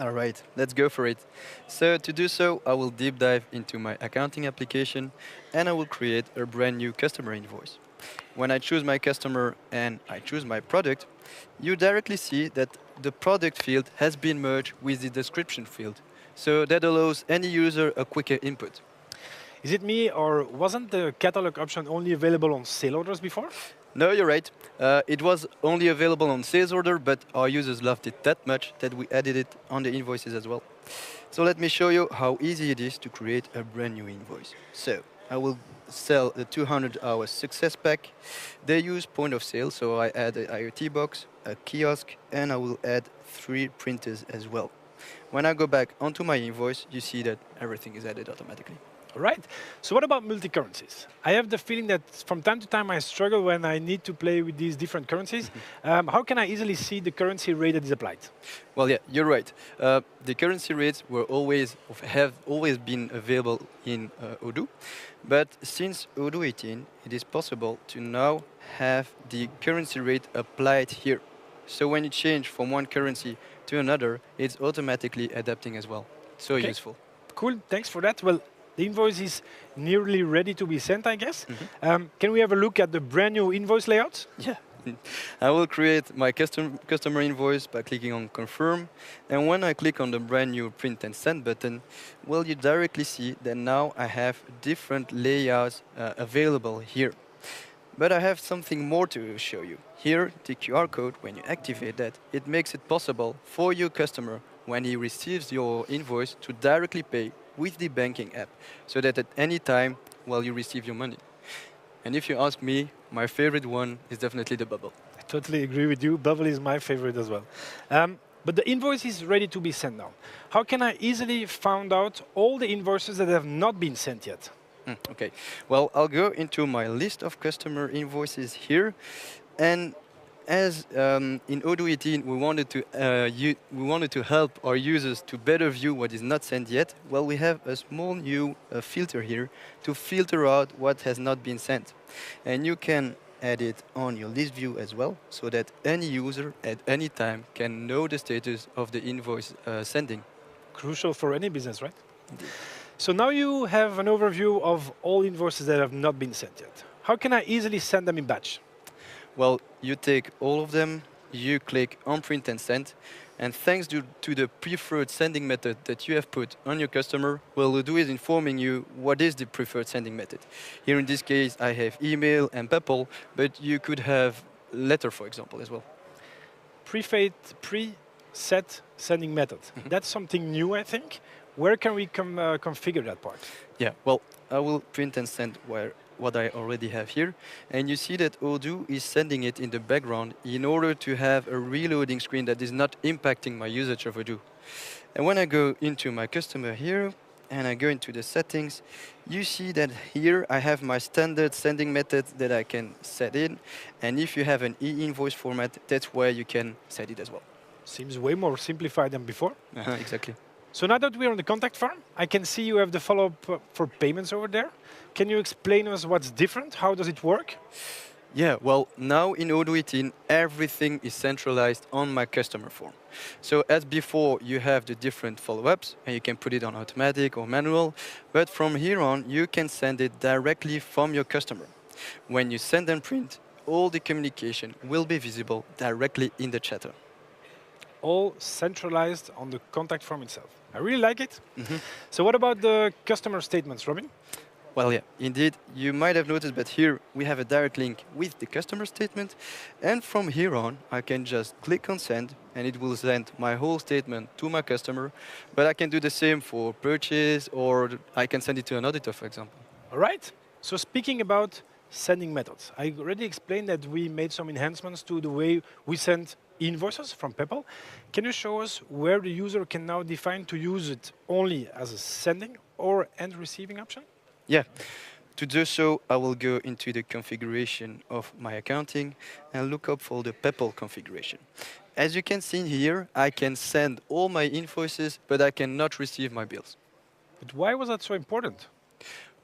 All right, let's go for it. So to do so, I will deep dive into my accounting application and I will create a brand new customer invoice. When I choose my customer and I choose my product, you directly see that the product field has been merged with the description field. So that allows any user a quicker input. Is it me, or wasn't the catalog option only available on sale orders before? No, you're right. It was only available on sales order, but our users loved it that much that we added it on the invoices as well. So let me show you how easy it is to create a brand new invoice. So I will sell the 200 hours success pack. They use point of sale, so I add an IoT box, a kiosk, and I will add 3 printers as well. When I go back onto my invoice, you see that everything is added automatically. All right. So what about multi-currencies? I have the feeling that from time to time I struggle when I need to play with these different currencies. How can I easily see the currency rate that is applied? Well, yeah, you're right. The currency rates were always have always been available in Odoo, but since Odoo 18, it is possible to now have the currency rate applied here. So when you change from one currency to another, it's automatically adapting as well. So Okay. useful. Cool. Thanks for that. Well, the invoice is nearly ready to be sent, I guess. Can we have a look at the brand new invoice layout? Yeah. I will create my customer invoice by clicking on confirm. And when I click on the brand new print and send button, well, you directly see that now I have different layouts available here. But I have something more to show you. Here, the QR code, when you activate that, it makes it possible for your customer, when he receives your invoice, to directly pay with the banking app, so that at any time, well, you receive your money. And if you ask me, my favorite one is definitely the bubble. I totally agree with you. Bubble is my favorite as well. But the invoice is ready to be sent now. How can I easily find out all the invoices that have not been sent yet? Okay, well, I'll go into my list of customer invoices here, and as in Odoo 18, we wanted to help our users to better view what is not sent yet. Well, we have a small new filter here to filter out what has not been sent, and you can add it on your list view as well, so that any user at any time can know the status of the invoice sending. Crucial for any business, right? So now you have an overview of all invoices that have not been sent yet. How can I easily send them in batch? Well, you take all of them, you click on print and send, and thanks to the preferred sending method that you have put on your customer, well, Odoo is informing you what is the preferred sending method. Here in this case, I have email and PayPal, but you could have letter, for example, as well. Preset sending method. That's something new, I think. Where can we configure that part? Yeah, well, I will print and send what I already have here. And you see that Odoo is sending it in the background in order to have a reloading screen that is not impacting my usage of Odoo. And when I go into my customer here, and I go into the settings, you see that here I have my standard sending method that I can set in. And if you have an e-invoice format, that's where you can set it as well. Seems way more simplified than before. Exactly. So now that we're on the contact form, I can see you have the follow-up for payments over there. Can you explain us what's different? How does it work? Yeah, well, now in Odoo 18, everything is centralized on my customer form. So as before, you have the different follow-ups, and you can put it on automatic or manual. But from here on, you can send it directly from your customer. When you send and print, all the communication will be visible directly in the chatter. All centralized on the contact form itself. I really like it. So what about the customer statements, Robin? Well, yeah, indeed, you might have noticed, but here we have a direct link with the customer statement. And from here on, I can just click on send, and it will send my whole statement to my customer. But I can do the same for purchase, or I can send it to an auditor, for example. All right. So speaking about sending methods, I already explained that we made some enhancements to the way we send invoices from PayPal. Can you show us where the user can now define to use it only as a sending or and receiving option? Yeah. To do so, I will go into the configuration of my accounting and look up for the PayPal configuration. As you can see here, I can send all my invoices, but I cannot receive my bills. But why was that so important?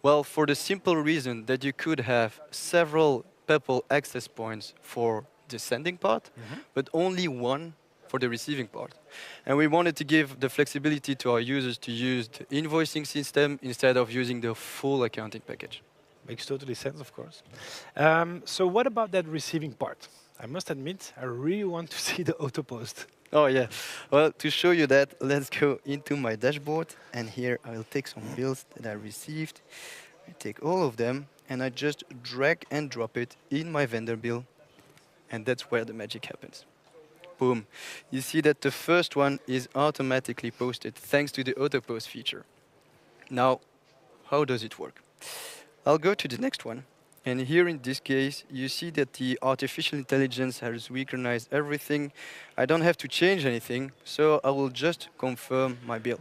Well, for the simple reason that you could have several PayPal access points for the sending part, but only one for the receiving part. And we wanted to give the flexibility to our users to use the invoicing system instead of using the full accounting package. Makes totally sense, of course. So what about that receiving part? I must admit, I really want to see the auto post. Oh yeah. Well, to show you that, let's go into my dashboard, and here I will take some bills that I received. I take all of them and I just drag and drop it in my vendor bill, and that's where the magic happens. Boom. You see that the first one is automatically posted thanks to the auto post feature. Now, how does it work? I'll go to the next one. And here in this case, you see that the artificial intelligence has recognized everything. I don't have to change anything, so I will just confirm my bill.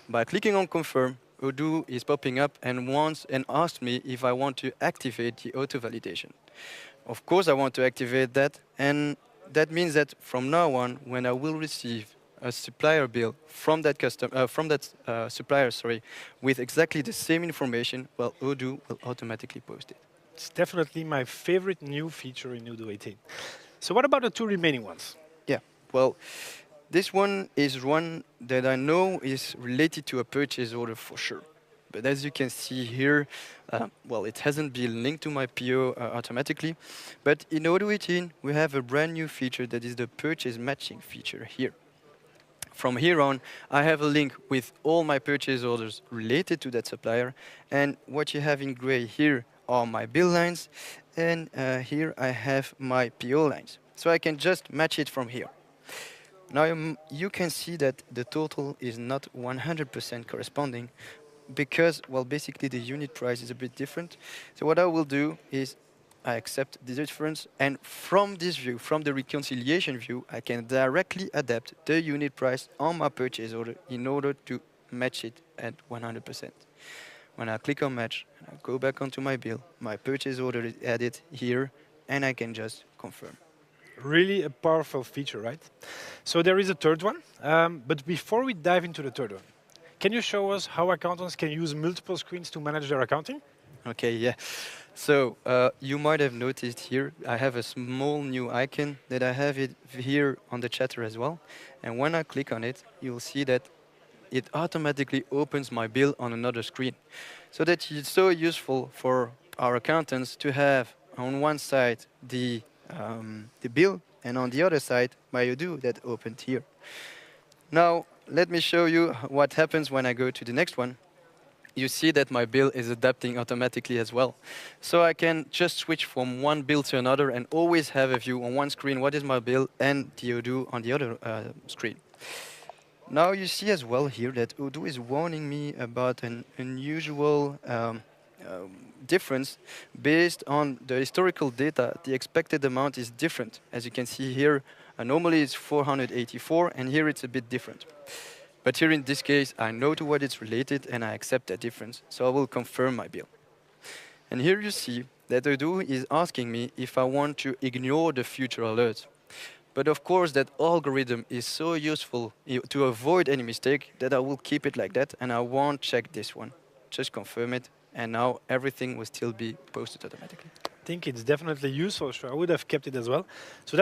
By clicking on confirm, Odoo is popping up and wants and asks me if I want to activate the auto validation. Of course, I want to activate that, and that means that from now on, when I will receive a supplier bill from that supplier, sorry, with exactly the same information, well, Odoo will automatically post it. It's definitely my favorite new feature in Odoo 18. So what about the two remaining ones? Yeah, well, this one is one that I know is related to a purchase order for sure. But as you can see here, well, it hasn't been linked to my PO automatically. But in Odoo 18, we have a brand new feature that is the purchase matching feature here. From here on, I have a link with all my purchase orders related to that supplier. And what you have in gray here are my bill lines. And here I have my PO lines. So I can just match it from here. Now you can see that the total is not 100% corresponding because, well, basically the unit price is a bit different. So what I will do is I accept the difference, and from this view, from the reconciliation view, I can directly adapt the unit price on my purchase order in order to match it at 100%. When I click on match, and I go back onto my bill, my purchase order is added here, and I can just confirm. Really a powerful feature, right? So there is a third one, but before we dive into the third one, can you show us how accountants can use multiple screens to manage their accounting? Okay, yeah. So you might have noticed here, I have a small new icon that I have it here on the chatter as well. And when I click on it, you'll see that it automatically opens my bill on another screen. So that it's so useful for our accountants to have on one side the bill, and on the other side my Odoo that opened here. Now let me show you what happens when I go to the next one. You see that my bill is adapting automatically as well. So I can just switch from one bill to another and always have a view on one screen what is my bill and the Odoo on the other screen. Now you see as well here that Odoo is warning me about an unusual difference based on the historical data. The expected amount is different. As you can see here, normally it's 484, and here it's a bit different. But here in this case, I know to what it's related, and I accept that difference. So I will confirm my bill. And here you see that Odoo is asking me if I want to ignore the future alerts. But of course, that algorithm is so useful to avoid any mistake that I will keep it like that, and I won't check this one. Just confirm it, and now everything will still be posted automatically. I think it's definitely useful, so I would have kept it as well. So